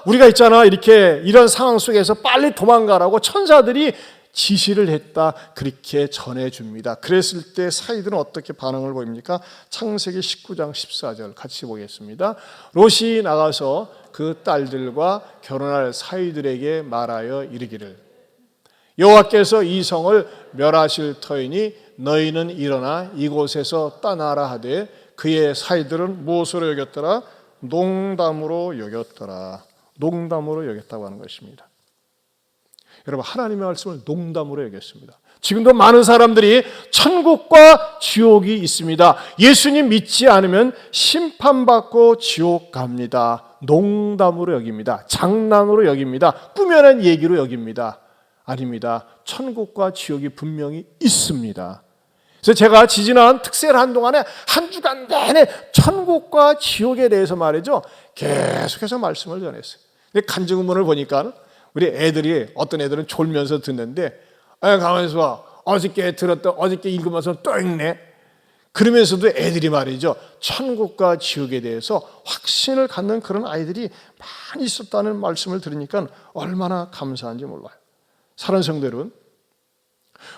우리가 있잖아, 이렇게 이런 상황 속에서 빨리 도망가라고 천사들이 지시를 했다, 그렇게 전해줍니다. 그랬을 때 사이들은 어떻게 반응을 보입니까? 창세기 19장 14절 같이 보겠습니다. 롯이 나가서 그 딸들과 결혼할 사이들에게 말하여 이르기를, 여호와께서 이 성을 멸하실 터이니 너희는 일어나 이곳에서 떠나라 하되, 그의 사이들은 무엇으로 여겼더라? 농담으로 여겼더라. 농담으로 여겼다고 하는 것입니다. 여러분, 하나님의 말씀을 농담으로 여겼습니다. 지금도 많은 사람들이 천국과 지옥이 있습니다. 예수님 믿지 않으면 심판받고 지옥 갑니다. 농담으로 여깁니다. 장난으로 여깁니다. 꾸며낸 얘기로 여깁니다. 아닙니다. 천국과 지옥이 분명히 있습니다. 그래서 제가 지지난 특세를 한동안에 한 주간 내내 천국과 지옥에 대해서 말이죠, 계속해서 말씀을 전했어요. 근데 간증문을 보니까 우리 애들이, 어떤 애들은 졸면서 듣는데, 가만있어 봐, 어저께 읽으면서 또 읽네. 그러면서도 애들이 말이죠, 천국과 지옥에 대해서 확신을 갖는 그런 아이들이 많이 있었다는 말씀을 들으니까 얼마나 감사한지 몰라요. 사랑하는 성도 여러분,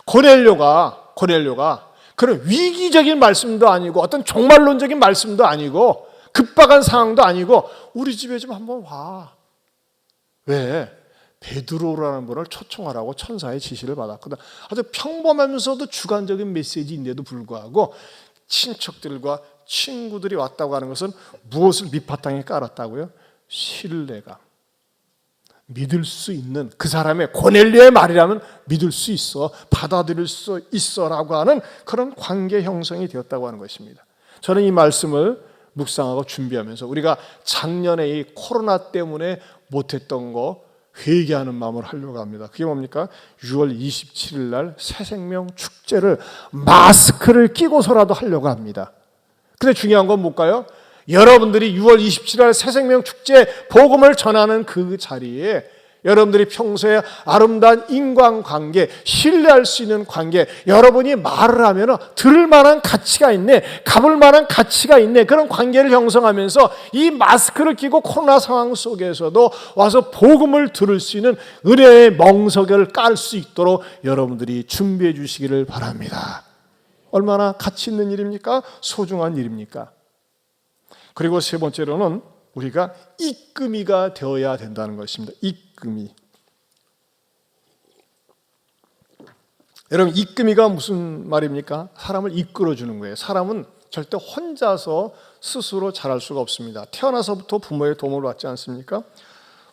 고넬료가 그런 위기적인 말씀도 아니고 어떤 종말론적인 말씀도 아니고 급박한 상황도 아니고 우리 집에 좀 한번 와. 왜? 베드로라는 분을 초청하라고 천사의 지시를 받았거든. 아주 평범하면서도 주관적인 메시지인데도 불구하고 친척들과 친구들이 왔다고 하는 것은 무엇을 밑바탕에 깔았다고요? 신뢰감. 믿을 수 있는, 그 사람의 고넬료의 말이라면 믿을 수 있어, 받아들일 수 있어라고 하는 그런 관계 형성이 되었다고 하는 것입니다. 저는 이 말씀을 묵상하고 준비하면서 우리가 작년에 이 코로나 때문에 못했던 거 회개하는 마음을 하려고 합니다. 그게 뭡니까? 6월 27일 날 새생명 축제를 마스크를 끼고서라도 하려고 합니다. 근데 중요한 건 뭘까요? 여러분들이 6월 27일 날 새생명 축제 복음을 전하는 그 자리에 여러분들이 평소에 아름다운 인간관계, 신뢰할 수 있는 관계, 여러분이 말을 하면 들을 만한 가치가 있네, 가볼 만한 가치가 있네, 그런 관계를 형성하면서 이 마스크를 끼고 코로나 상황 속에서도 와서 복음을 들을 수 있는 은혜의 멍석을 깔 수 있도록 여러분들이 준비해 주시기를 바랍니다. 얼마나 가치 있는 일입니까? 소중한 일입니까? 그리고 세 번째로는 우리가 이끄미가 되어야 된다는 것입니다. 이끄미. 여러분, 이끄미가 무슨 말입니까? 사람을 이끌어주는 거예요. 사람은 절대 혼자서 스스로 자랄 수가 없습니다. 태어나서부터 부모의 도움을 받지 않습니까?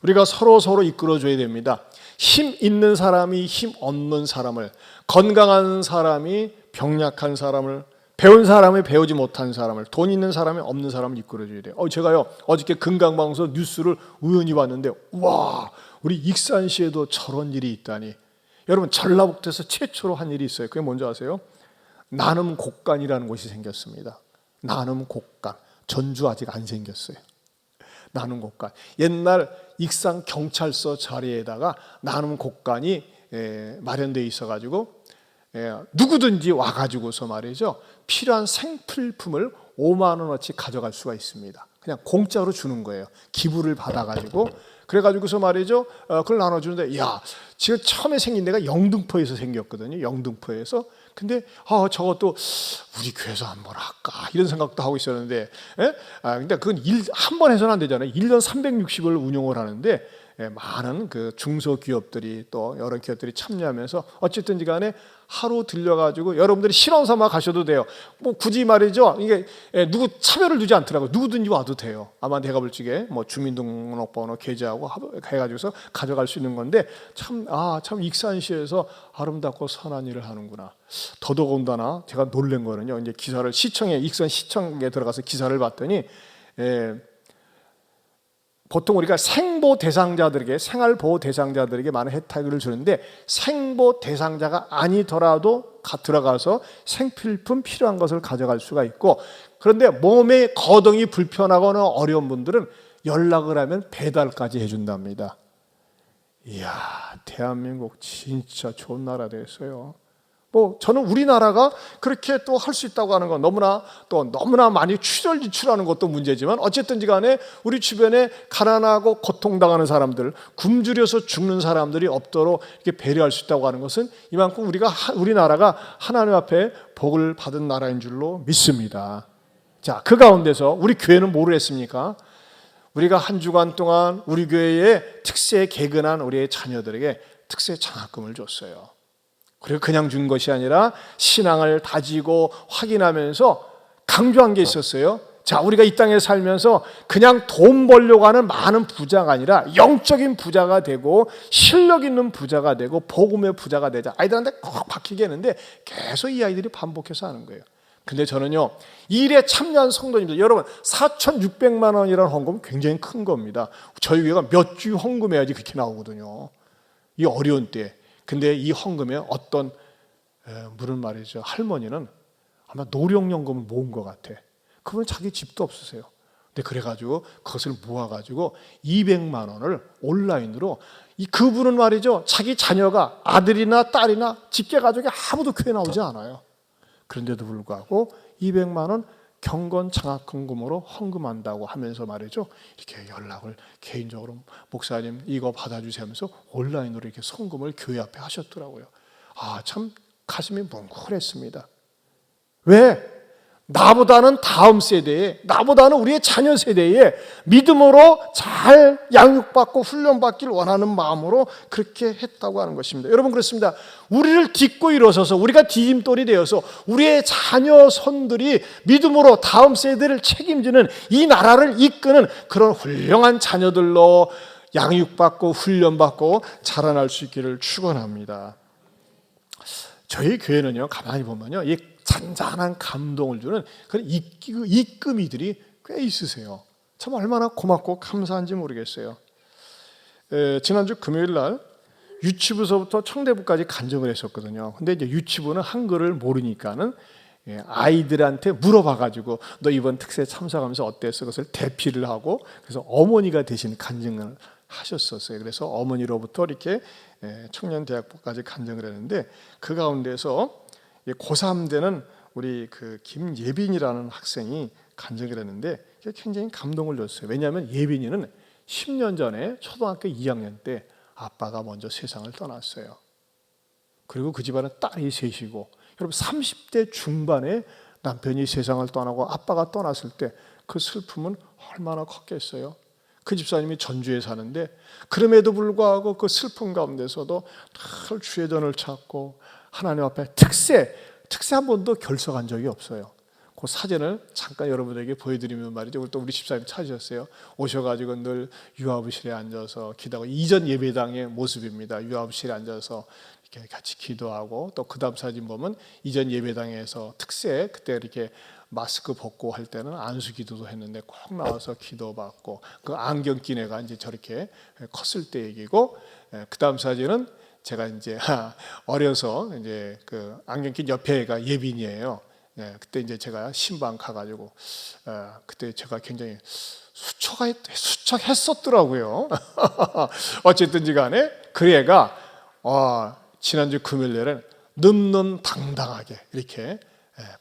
우리가 서로 이끌어줘야 됩니다. 힘 있는 사람이 힘 없는 사람을, 건강한 사람이 병약한 사람을, 배운 사람이 배우지 못한 사람을, 돈 있는 사람이 없는 사람을 이끌어줘야 돼요. 제가요, 어저께 금강방송 뉴스를 우연히 봤는데, 와, 우리 익산시에도 저런 일이 있다니. 여러분, 전라북도에서 최초로 한 일이 있어요. 그게 뭔지 아세요? 나눔곡간이라는 곳이 생겼습니다. 나눔곡간. 전주 아직 안 생겼어요. 나눔곡간. 옛날 익산 경찰서 자리에다가 나눔곡간이 마련되어 있어가지고 누구든지 와가지고서 말이죠, 필요한 생필품을 5만 원어치 가져갈 수가 있습니다. 그냥 공짜로 주는 거예요. 기부를 받아가지고. 그래가지고서 말이죠, 그걸 나눠주는데, 야, 지금 처음에 생긴 데가 영등포에서 생겼거든요. 영등포에서. 근데 저것도 우리 교회에서 한번 할까 이런 생각도 하고 있었는데, 근데 그건 한 번 해서는 안 되잖아요. 1년 360을 운영을 하는데 많은 그 중소기업들이 또 여러 기업들이 참여하면서 어쨌든지 간에 하루 들려가지고 여러분들이 실험 삼아 가셔도 돼요. 뭐 굳이 말이죠, 이게 누구 차별을 두지 않더라고요. 누구든지 와도 돼요. 아마 내가 볼 적에 뭐 주민등록번호 게재하고 해가지고서 가져갈 수 있는 건데, 참 익산시에서 아름답고 선한 일을 하는구나. 더더군다나 제가 놀란 거는요, 이제 기사를 익산시청에 들어가서 기사를 봤더니, 보통 우리가 생보 대상자들에게, 생활보호 대상자들에게 많은 혜택을 주는데, 생보 대상자가 아니더라도 들어가서 생필품 필요한 것을 가져갈 수가 있고, 그런데 몸에 거동이 불편하거나 어려운 분들은 연락을 하면 배달까지 해준답니다. 이야, 대한민국 진짜 좋은 나라 됐어요. 저는 우리나라가 그렇게 또 할 수 있다고 하는 건 너무나 많이 취절지출하는 것도 문제지만 어쨌든지 간에 우리 주변에 가난하고 고통당하는 사람들, 굶주려서 죽는 사람들이 없도록 이렇게 배려할 수 있다고 하는 것은 이만큼 우리나라가 하나님 앞에 복을 받은 나라인 줄로 믿습니다. 자, 그 가운데서 우리 교회는 뭐를 했습니까? 우리가 한 주간 동안 우리 교회에 특세 개근한 우리의 자녀들에게 특세 장학금을 줬어요. 그리고 그냥 준 것이 아니라 신앙을 다지고 확인하면서 강조한 게 있었어요. 자, 우리가 이 땅에 살면서 그냥 돈 벌려고 하는 많은 부자가 아니라 영적인 부자가 되고 실력 있는 부자가 되고 복음의 부자가 되자. 아이들한테 꼭 박히게 했는데 계속 이 아이들이 반복해서 하는 거예요. 근데 저는요, 이 일에 참여한 성도님들, 여러분 4,600만 원이라는 헌금은 굉장히 큰 겁니다. 저희 교회가 몇 주 헌금해야지 그렇게 나오거든요. 이 어려운 때에. 근데 이 헌금에 어떤 물은 말이죠, 할머니는 아마 노령연금을 모은 것 같아. 그분은 자기 집도 없으세요. 근데 그래가지고 그것을 모아가지고 200만 원을 온라인으로, 그분은 말이죠, 자기 자녀가 아들이나 딸이나 직계 가족이 아무도 교회 나오지 않아요. 그런데도 불구하고 200만 원 경건 장학금으로 헌금한다고 하면서 말이죠, 이렇게 연락을 개인적으로 목사님 이거 받아주세요 하면서 온라인으로 이렇게 헌금을 교회 앞에 하셨더라고요. 참 가슴이 뭉클했습니다. 왜? 나보다는 다음 세대에, 나보다는 우리의 자녀 세대에 믿음으로 잘 양육받고 훈련받기를 원하는 마음으로 그렇게 했다고 하는 것입니다. 여러분, 그렇습니다. 우리를 딛고 일어서서 우리가 디딤돌이 되어서 우리의 자녀 손들이 믿음으로 다음 세대를 책임지는, 이 나라를 이끄는 그런 훌륭한 자녀들로 양육받고 훈련받고 자라날 수 있기를 축원합니다. 저희 교회는요, 가만히 보면요, 이 잔잔한 감동을 주는 그런 입금이들이 꽤 있으세요. 참 얼마나 고맙고 감사한지 모르겠어요. 지난주 금요일 날 유치부서부터 청대부까지 간증을 했었거든요. 근데 이제 유치부는 한글을 모르니까는 아이들한테 물어봐가지고 너 이번 특세 참석하면서 어땠어? 그것을 대피를 하고 그래서 어머니가 대신 간증을 하셨었어요. 그래서 어머니로부터 이렇게 청년대학부까지 간증을 했는데 그 가운데서 고3 되는 우리 김예빈이라는 학생이 간증을 했는데 굉장히 감동을 줬어요. 왜냐하면 예빈이는 10년 전에 초등학교 2학년 때 아빠가 먼저 세상을 떠났어요. 그리고 그 집안은 딸이 셋이고, 여러분 30대 중반에 남편이 세상을 떠나고 아빠가 떠났을 때 그 슬픔은 얼마나 컸겠어요. 그 집사님이 전주에 사는데 그럼에도 불구하고 그 슬픔 가운데서도 늘 주의 전을 찾고 하나님 앞에 특세 한 번도 결석한 적이 없어요. 그 사진을 잠깐 여러분에게 보여드리면 말이죠. 또 우리 집사님 찾으셨어요. 오셔가지고 늘 유아부실에 앉아서 기도하고, 이전 예배당의 모습입니다. 유아부실에 앉아서 이렇게 같이 기도하고, 또 그 다음 사진 보면 이전 예배당에서 특세 그때 이렇게 마스크 벗고 할 때는 안수 기도도 했는데 꼭 나와서 기도받고, 그 안경 낀 애가 이제 저렇게 컸을 때 얘기고, 그 다음 사진은 제가 이제 어려서 이제 그 안경 낀 옆에 애가 예빈이에요. 그때 이제 제가 신방 가가지고 그때 제가 굉장히 수척했었더라고요. 어쨌든지 간에 그 애가 지난주 금요일에는 늠름당당하게 이렇게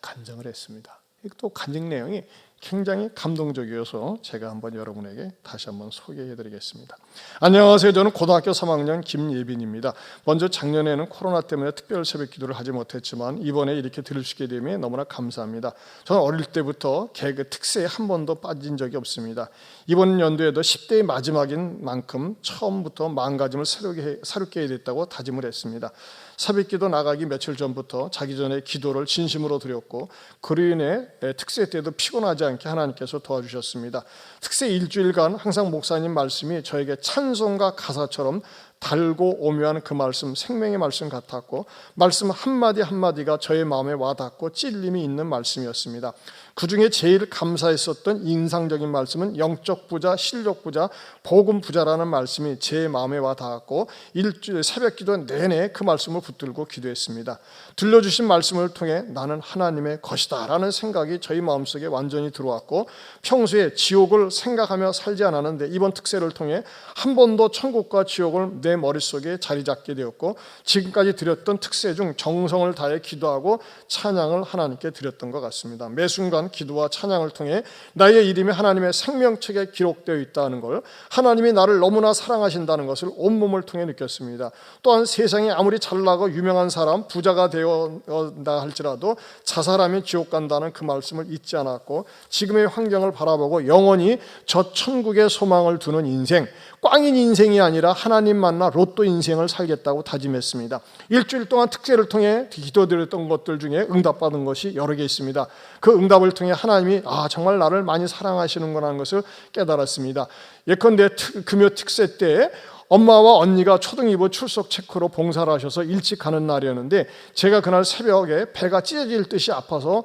간증을 했습니다. 또 간증 내용이 굉장히 감동적이어서 제가 한번 여러분에게 다시 한번 소개해드리겠습니다. 안녕하세요. 저는 고등학교 3학년 김예빈입니다. 먼저 작년에는 코로나 때문에 특별 새벽 기도를 하지 못했지만 이번에 이렇게 들을 수 있게 되면 너무나 감사합니다. 저는 어릴 때부터 개그 특세에 한 번도 빠진 적이 없습니다. 이번 연도에도 10대의 마지막인 만큼 처음부터 마음가짐을 새롭게 해야 됐다고 다짐을 했습니다. 새벽기도 나가기 며칠 전부터 자기 전에 기도를 진심으로 드렸고, 그로 인해 특세 때도 피곤하지 않게 하나님께서 도와주셨습니다. 특세 일주일간 항상 목사님 말씀이 저에게 찬송가 가사처럼 달고 오묘한 그 말씀, 생명의 말씀 같았고, 말씀 한마디 한마디가 저의 마음에 와닿고 찔림이 있는 말씀이었습니다. 그 중에 제일 감사했었던 인상적인 말씀은 영적 부자, 실력 부자, 복음 부자라는 말씀이 제 마음에 와 닿았고 일주일 새벽 기도 내내 그 말씀을 붙들고 기도했습니다. 들려주신 말씀을 통해 나는 하나님의 것이다 라는 생각이 저희 마음속에 완전히 들어왔고, 평소에 지옥을 생각하며 살지 않았는데 이번 특세를 통해 한 번도 천국과 지옥을 내 머릿속에 자리 잡게 되었고, 지금까지 드렸던 특세 중 정성을 다해 기도하고 찬양을 하나님께 드렸던 것 같습니다. 매 순간 기도와 찬양을 통해 나의 이름이 하나님의 생명책에 기록되어 있다는 걸, 하나님이 나를 너무나 사랑하신다는 것을 온몸을 통해 느꼈습니다. 또한 세상에 아무리 잘나고 유명한 사람, 부자가 되었다 할지라도 자살하면 지옥 간다는 그 말씀을 잊지 않았고, 지금의 환경을 바라보고 영원히 저 천국의 소망을 두는 인생, 꽝인 인생이 아니라 하나님 만나 로또 인생을 살겠다고 다짐했습니다. 일주일 동안 특세를 통해 기도드렸던 것들 중에 응답받은 것이 여러 개 있습니다. 그 응답을 통해 하나님이 정말 나를 많이 사랑하시는구나 하는 것을 깨달았습니다. 예컨대 금요 특세 때 엄마와 언니가 초등 2부 출석 체크로 봉사를 하셔서 일찍 가는 날이었는데, 제가 그날 새벽에 배가 찢어질 듯이 아파서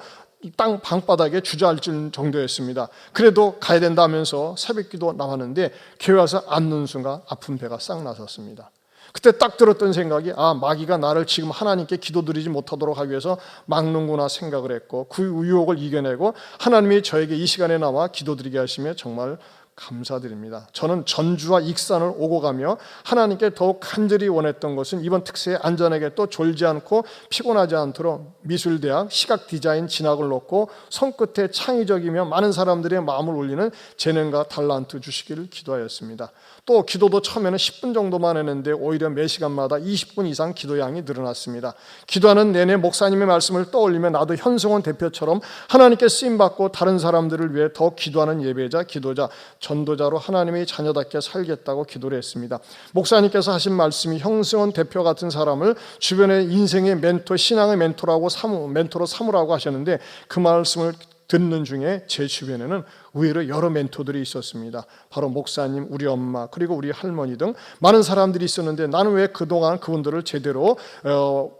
땅 방바닥에 주저앉을 정도였습니다. 그래도 가야 된다면서 새벽기도 나왔는데 교회 와서 앉는 순간 아픈 배가 싹 나섰습니다. 그때 딱 들었던 생각이 마귀가 나를 지금 하나님께 기도드리지 못하도록 하기 위해서 막는구나 생각을 했고, 그 유혹을 이겨내고 하나님이 저에게 이 시간에 나와 기도드리게 하시며 정말 감사드립니다. 저는 전주와 익산을 오고 가며 하나님께 더욱 간절히 원했던 것은 이번 특세에 안전하게 또 졸지 않고 피곤하지 않도록 미술대학 시각디자인 진학을 놓고 손끝에 창의적이며 많은 사람들의 마음을 울리는 재능과 달란트 주시기를 기도하였습니다. 또 기도도 처음에는 10분 정도만 했는데 오히려 매 시간마다 20분 이상 기도량이 늘어났습니다. 기도하는 내내 목사님의 말씀을 떠올리며 나도 현승원 대표처럼 하나님께 쓰임받고 다른 사람들을 위해 더 기도하는 예배자, 기도자, 전도자로 하나님의 자녀답게 살겠다고 기도를 했습니다. 목사님께서 하신 말씀이 형승원 대표 같은 사람을 주변의 인생의 멘토, 신앙의 멘토로 삼으라고 하셨는데, 그 말씀을 듣는 중에 제 주변에는 의외로 여러 멘토들이 있었습니다. 바로 목사님, 우리 엄마, 그리고 우리 할머니 등 많은 사람들이 있었는데 나는 왜 그동안 그분들을 제대로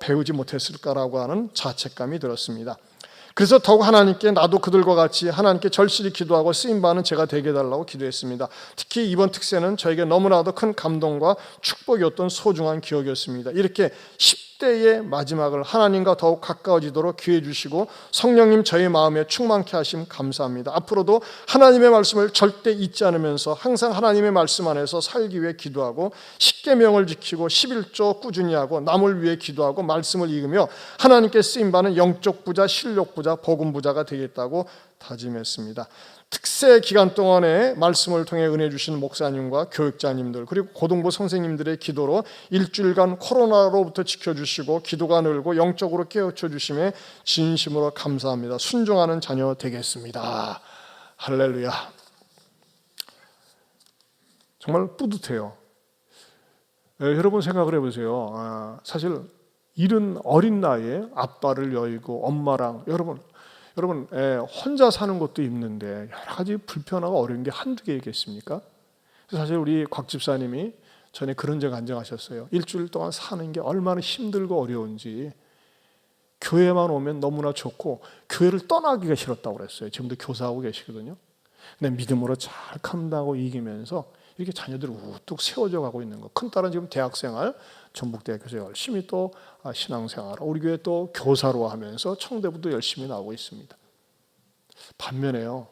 배우지 못했을까라고 하는 자책감이 들었습니다. 그래서 더욱 하나님께 나도 그들과 같이 하나님께 절실히 기도하고 쓰임받는 제가 되게 해달라고 기도했습니다. 특히 이번 특세는 저에게 너무나도 큰 감동과 축복이었던 소중한 기억이었습니다. 이렇게 10대의 마지막을 하나님과 더욱 가까워지도록 기회 주시고 성령님 저의 마음에 충만케 하심 감사합니다. 앞으로도 하나님의 말씀을 절대 잊지 않으면서 항상 하나님의 말씀 안에서 살기 위해 기도하고, 십계명을 지키고 11조 꾸준히 하고 남을 위해 기도하고 말씀을 읽으며 하나님께 쓰임받는 영적 부자, 실력 부자, 복음 부자가 되겠다고 다짐했습니다. 특세 기간 동안에 말씀을 통해 은혜 주신 목사님과 교육자님들, 그리고 고등부 선생님들의 기도로 일주일간 코로나로부터 지켜주시고 기도가 늘고 영적으로 깨우쳐 주심에 진심으로 감사합니다. 순종하는 자녀 되겠습니다. 할렐루야. 정말 뿌듯해요. 여러분 생각을 해보세요. 사실 이른 어린 나이에 아빠를 여의고 엄마랑 여러분 혼자 사는 것도 힘든데 여러 가지 불편하고 어려운 게 한두 개겠습니까? 사실 우리 곽 집사님이 전에 그런 적 안정하셨어요. 일주일 동안 사는 게 얼마나 힘들고 어려운지, 교회만 오면 너무나 좋고 교회를 떠나기가 싫었다고 그랬어요. 지금도 교사하고 계시거든요. 근데 믿음으로 잘 감당하고 이기면서 이렇게 자녀들이 우뚝 세워져 가고 있는 거. 큰딸은 지금 대학생활 전북대학교에서 열심히 또 신앙생활, 우리 교회 또 교사로 하면서 청대부도 열심히 나오고 있습니다. 반면에요,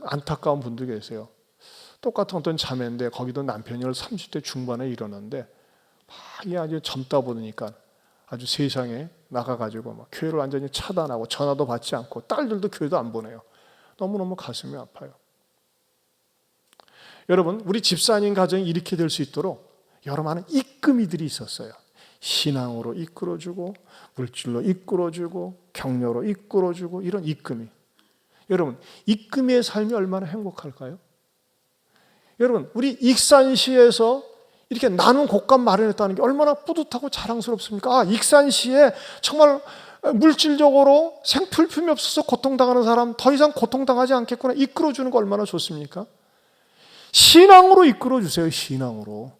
안타까운 분도 계세요. 똑같은 어떤 자매인데 거기도 남편이 30대 중반에 이러는데 막 아주 젊다 보니까 아주 세상에 나가가지고 막 교회를 완전히 차단하고 전화도 받지 않고 딸들도 교회도 안 보내요. 너무너무 가슴이 아파요. 여러분, 우리 집사님 가정이 이렇게 될 수 있도록 여러 많은 이끌이들이 있었어요. 신앙으로 이끌어주고, 물질로 이끌어주고, 격려로 이끌어주고, 이런 이끌이. 여러분, 이끌이의 삶이 얼마나 행복할까요? 여러분, 우리 익산시에서 이렇게 나눔 곳간 마련했다는 게 얼마나 뿌듯하고 자랑스럽습니까? 익산시에 정말 물질적으로 생필품이 없어서 고통당하는 사람 더 이상 고통당하지 않겠구나, 이끌어주는 거 얼마나 좋습니까? 신앙으로 이끌어주세요. 신앙으로.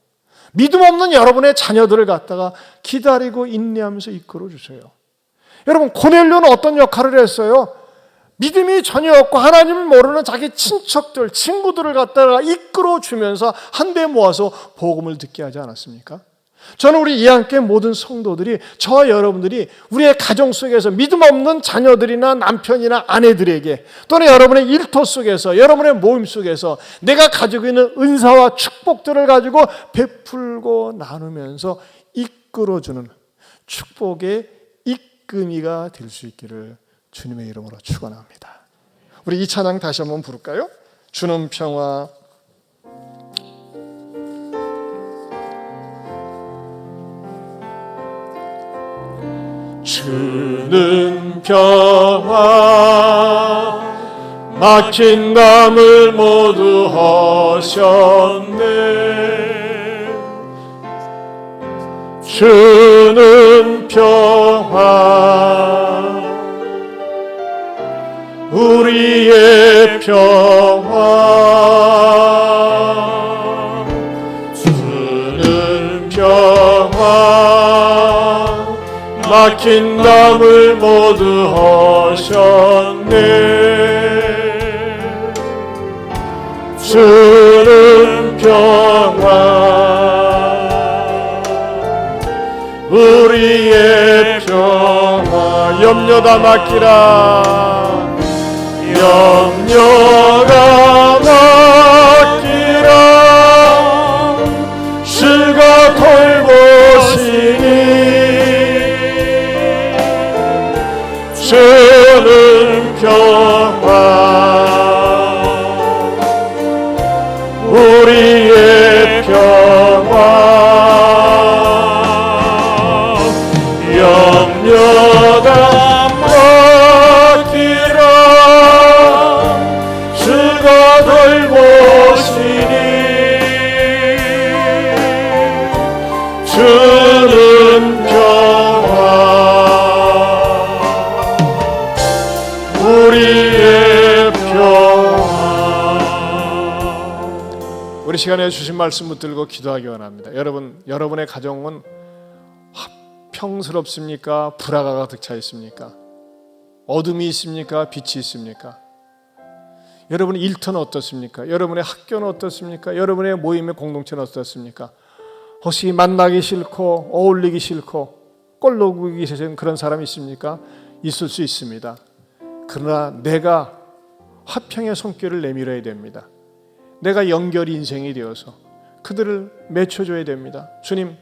믿음 없는 여러분의 자녀들을 갖다가 기다리고 인내하면서 이끌어주세요. 여러분, 고넬료는 어떤 역할을 했어요? 믿음이 전혀 없고 하나님을 모르는 자기 친척들, 친구들을 갖다가 이끌어주면서 한데 모아서 복음을 듣게 하지 않았습니까? 저는 우리 이한교회 모든 성도들이, 저와 여러분들이 우리의 가정 속에서 믿음 없는 자녀들이나 남편이나 아내들에게, 또는 여러분의 일터 속에서, 여러분의 모임 속에서 내가 가지고 있는 은사와 축복들을 가지고 베풀고 나누면서 이끌어주는 축복의 이끌이가 될 수 있기를 주님의 이름으로 축원합니다. 우리 이 찬양 다시 한번 부를까요? 주는 평화. 주는 평화, 막힌 담을 모두 하셨네. 주는 평화, 우리의 평화. 주는 평화, 막힌 담을 모두 하셨네. 주는 평화, 우리의 평화. 염려다 맡기라, 염려가 맡기라. 주가 돌보시니 주는 평화, 우리의 평화. 염려가 맡기라, 주가 돌보시니 주는 평화, 우리의 평화. 우리 시간에 주신 말씀 붙들고 기도하기 원합니다. 여러분의 가정은 평스럽습니까? 불화가 가득 차 있습니까? 어둠이 있습니까? 빛이 있습니까? 여러분의 일터는 어떻습니까? 여러분의 학교는 어떻습니까? 여러분의 모임의 공동체는 어떻습니까? 혹시 만나기 싫고 어울리기 싫고 꼴로 보기 싫은 그런 사람이 있습니까? 있을 수 있습니다. 그러나 내가 화평의 손길을 내밀어야 됩니다. 내가 연결 인생이 되어서 그들을 맺혀줘야 됩니다. 주님,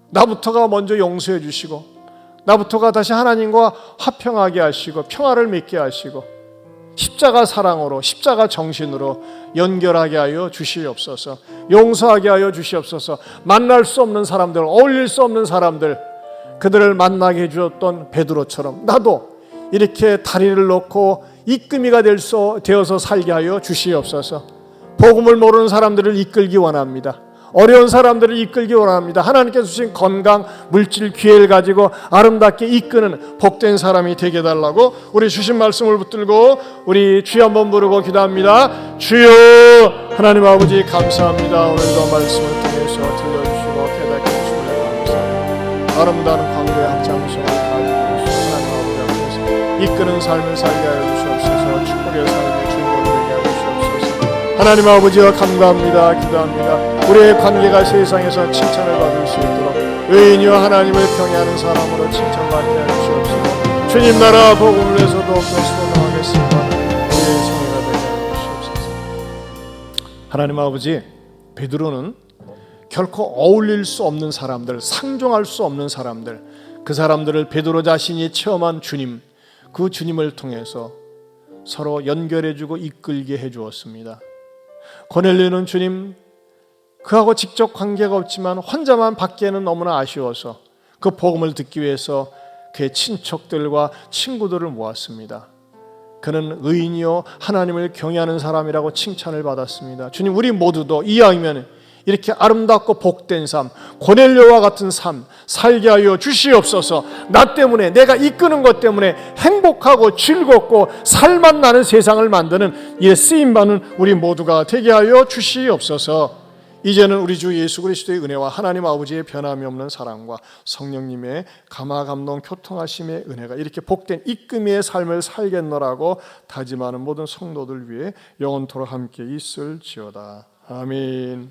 나부터가 먼저 용서해 주시고 나부터가 다시 하나님과 화평하게 하시고 평화를 맺게 하시고 십자가 사랑으로, 십자가 정신으로 연결하게 하여 주시옵소서. 용서하게 하여 주시옵소서. 만날 수 없는 사람들, 어울릴 수 없는 사람들, 그들을 만나게 해주었던 베드로처럼 나도 이렇게 다리를 놓고 이끌이가 되어서 살게 하여 주시옵소서. 복음을 모르는 사람들을 이끌기 원합니다. 어려운 사람들을 이끌기 원합니다. 하나님께서 주신 건강, 물질, 기회를 가지고 아름답게 이끄는 복된 사람이 되게 해달라고 우리 주신 말씀을 붙들고 우리 주여 한번 부르고 기도합니다. 주여, 하나님 아버지 감사합니다. 오늘도 말씀을 통해서 들려주시고 깨닫게 해주시고 감사합니다. 아름다운 광대의 학장소를 가지고 계시고 하나님 아버지 앞에서 이끄는 삶을 살게 하여 주시옵소서. 축복의 삶의 주인공이 되게 하여 주시옵소서. 하나님 아버지와 감사합니다. 기도합니다. 우리의 관계가 세상에서 칭찬을 받을 수 있도록 의인이와 하나님을 경외하는 사람으로 칭찬받게 하여 주시옵소서. 주님 나라 복음을 위해서 더욱더 순종하겠습니다. 우리의 승리가 되게 하여 주시옵소서. 하나님 아버지, 베드로는 결코 어울릴 수 없는 사람들, 상종할 수 없는 사람들, 그 사람들을 베드로 자신이 체험한 주님, 그 주님을 통해서 서로 연결해주고 이끌게 해주었습니다. 고넬료는 주님, 그하고 직접 관계가 없지만 혼자만 받기에는 너무나 아쉬워서 그 복음을 듣기 위해서 그의 친척들과 친구들을 모았습니다. 그는 의인이요 하나님을 경외하는 사람이라고 칭찬을 받았습니다. 주님, 우리 모두도 이왕이면 이렇게 아름답고 복된 삶, 고넬료와 같은 삶 살게 하여 주시옵소서. 나 때문에, 내가 이끄는 것 때문에 행복하고 즐겁고 살맛 나는 세상을 만드는 이 쓰임받는 우리 모두가 되게 하여 주시옵소서. 이제는 우리 주 예수 그리스도의 은혜와 하나님 아버지의 변함이 없는 사랑과 성령님의 감화감동 교통하심의 은혜가 이렇게 복된 이끔의 삶을 살겠노라고 다짐하는 모든 성도들 위해 영원토록 함께 있을지어다. 아멘.